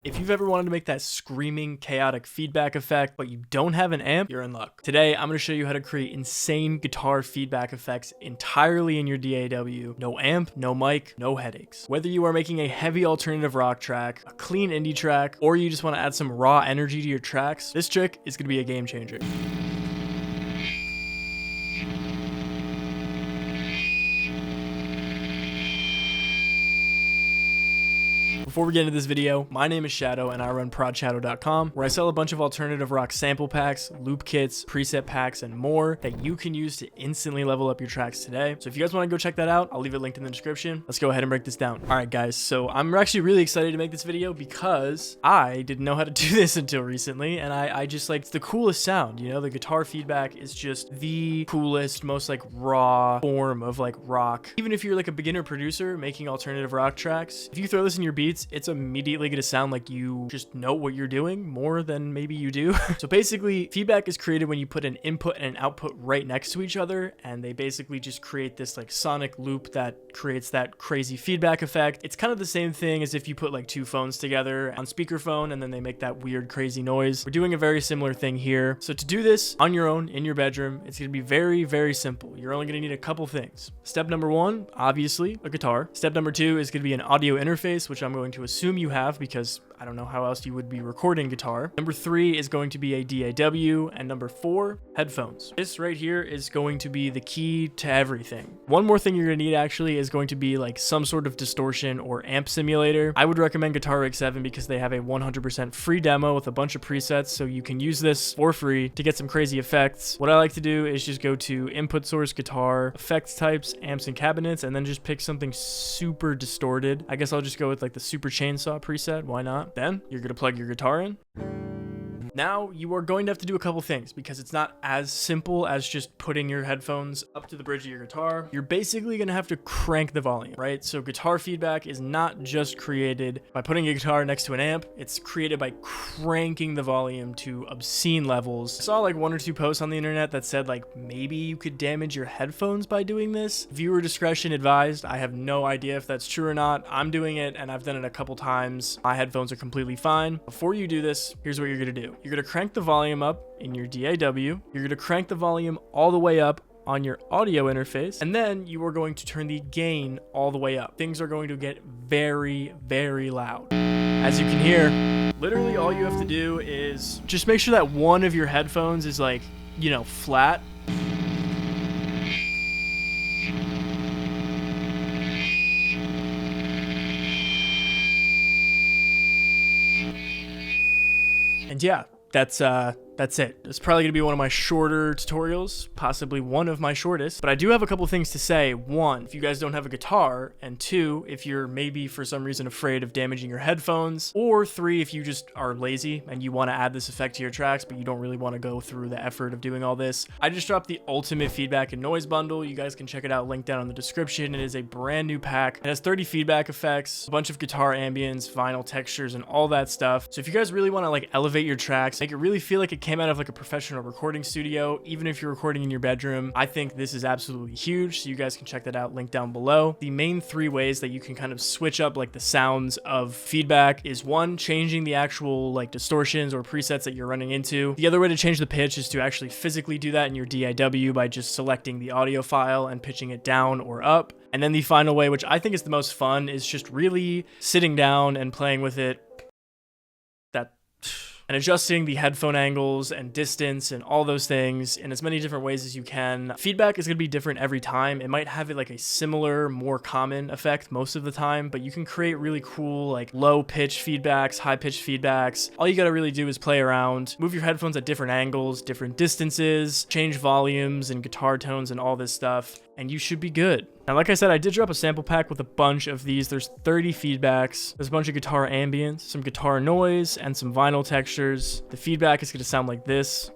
If you've ever wanted to make that screaming, chaotic feedback effect, but you don't have an amp, you're in luck. Today, I'm going to show you how to create insane guitar feedback effects entirely in your DAW. No amp, no mic, no headaches. Whether you are making a heavy alternative rock track, a clean indie track, or you just want to add some raw energy to your tracks, this trick is going to be a game changer. Before we get into this video, my name is Shadow and I run prod.shadow.com, where I sell a bunch of alternative rock sample packs, loop kits, preset packs, and more that you can use to instantly level up your tracks today. So if you guys want to go check that out, I'll leave it linked in the description. Let's go ahead and break this down. All right, guys, so I'm actually really excited to make this video because I didn't know how to do this until recently, and I just like, it's the coolest sound, you know? The guitar feedback is just the coolest, most like raw form of like rock. Even if you're like a beginner producer making alternative rock tracks, if you throw this in your beats, it's immediately going to sound like you just know what you're doing more than maybe you do. So basically, feedback is created when you put an input and an output right next to each other, and they basically just create this like sonic loop that creates that crazy feedback effect. It's kind of the same thing as if you put like two phones together on speakerphone and then they make that weird crazy noise. We're doing a very similar thing here. So to do this on your own in your bedroom, it's going to be very, very simple. You're only going to need a couple things. Step number one, obviously a guitar. Step number two is going to be an audio interface, which I'm going to assume you have because I don't know how else you would be recording guitar. Number three is going to be a DAW, and number four, headphones. This right here is going to be the key to everything. One more thing you're going to need actually is going to be like some sort of distortion or amp simulator. I would recommend Guitar Rig 7 because they have a 100% free demo with a bunch of presets, so you can use this for free to get some crazy effects. What I like to do is just go to input source guitar, effects types, amps and cabinets, and then just pick something super distorted. I guess I'll just go with like the super chainsaw preset. Why not? Then you're going to plug your guitar in. Now you are going to have to do a couple things because it's not as simple as just putting your headphones up to the bridge of your guitar. You're basically going to have to crank the volume, right? So guitar feedback is not just created by putting a guitar next to an amp. It's created by cranking the volume to obscene levels. I saw like one or two posts on the internet that said like maybe you could damage your headphones by doing this. Viewer discretion advised. I have no idea if that's true or not. I'm doing it and I've done it a couple times. My headphones are completely fine. Before you do this, here's what you're going to do. You're going to crank the volume up in your DAW. You're going to crank the volume all the way up on your audio interface, and then you are going to turn the gain all the way up. Things are going to get very, very loud. As you can hear, literally all you have to do is just make sure that one of your headphones is like, you know, flat. And yeah, that's it. It's probably gonna be one of my shorter tutorials, possibly one of my shortest, but I do have a couple things to say. One, if you guys don't have a guitar, and two, if you're maybe for some reason afraid of damaging your headphones, or three, if you just are lazy and you wanna add this effect to your tracks, but you don't really wanna go through the effort of doing all this, I just dropped the ultimate feedback and noise bundle. You guys can check it out, link down in the description. It is a brand new pack. It has 30 feedback effects, a bunch of guitar ambience, vinyl textures, and all that stuff. So if you guys really wanna like elevate your tracks, make it really feel like it came out of like a professional recording studio, even if you're recording in your bedroom, I think this is absolutely huge. So you guys can check that out, link down below. The main three ways that you can kind of switch up like the sounds of feedback is one, changing the actual like distortions or presets that you're running into. The other way to change the pitch is to actually physically do that in your DAW by just selecting the audio file and pitching it down or up. And then the final way, which I think is the most fun, is just really sitting down and playing with it. And adjusting the headphone angles and distance and all those things in as many different ways as you can. Feedback is going to be different every time. It might have like a similar, more common effect most of the time, but you can create really cool like low pitch feedbacks, high pitch feedbacks. All you got to really do is play around, move your headphones at different angles, different distances, change volumes and guitar tones and all this stuff, and you should be good. Now, like I said, I did drop a sample pack with a bunch of these. There's 30 feedbacks. There's a bunch of guitar ambience, some guitar noise, and some vinyl textures. The feedback is going to sound like this.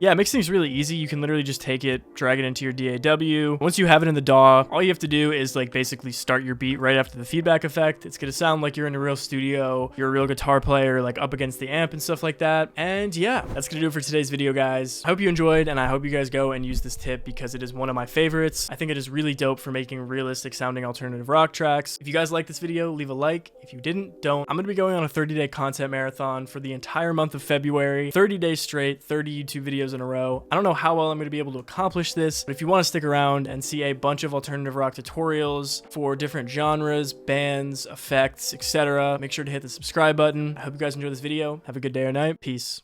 Yeah, mixing is really easy. You can literally just take it, drag it into your DAW. Once you have it in the DAW, all you have to do is like basically start your beat right after the feedback effect. It's gonna sound like you're in a real studio, you're a real guitar player, like up against the amp and stuff like that. And yeah, that's gonna do it for today's video, guys. I hope you enjoyed, and I hope you guys go and use this tip because it is one of my favorites. I think it is really dope for making realistic sounding alternative rock tracks. If you guys like this video, leave a like. If you didn't, don't. I'm gonna be going on a 30-day content marathon for the entire month of February, 30 days straight, 30 YouTube videos in a row. I don't know how well I'm gonna be able to accomplish this, but if you want to stick around and see a bunch of alternative rock tutorials for different genres, bands, effects, etc., make sure to hit the subscribe button. I hope you guys enjoy this video. Have a good day or night. Peace.